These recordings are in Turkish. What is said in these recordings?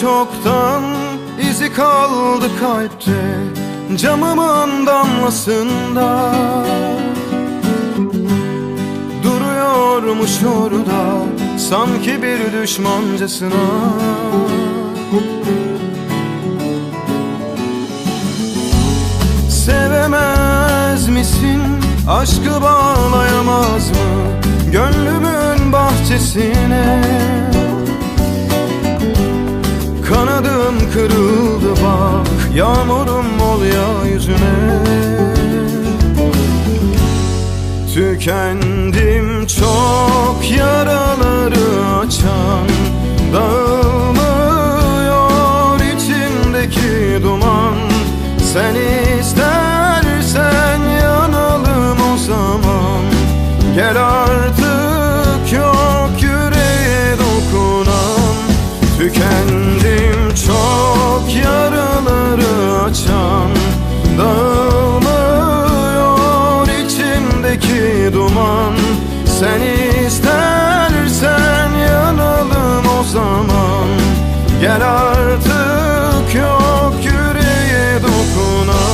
çoktan, izi kaldı kalpte, camımın damlasında. Duruyormuş orada, sanki bir düşmancasına. Sevemez misin, aşkı bağlayamaz mı gönlümün bahçesine? Kanadım kırıldı bak, yağmurum ol ya yüzüme. Tükendim çok, yaraları açan, dağılmıyor içimdeki duman. Sen istersen yanalım o zaman, gel artık yok yüreğe dokunan. Tükendim çok, yaraları açan, dağılmıyor içimdeki duman. Sen istersen yanalım o zaman, gel artık yok yüreğe dokunan.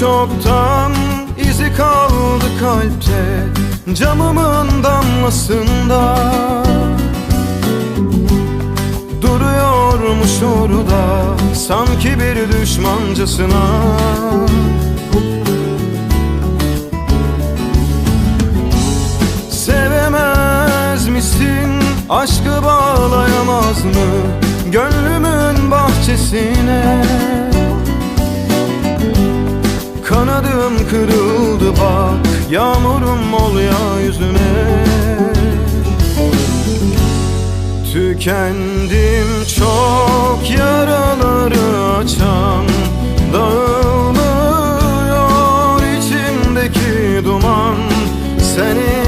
Çoktan, izi kaldı kalpte, camımın damlasında. Duruyormuş orada, sanki bir düşmancasına. Sevemez misin, aşkı bağlayamaz mı gönlümün bahçesine? Kanadım kırıldı bak, yağmurum ol ya yüzüme. Tükendim çok, yaraları açan, dağılmıyor içimdeki duman. Seni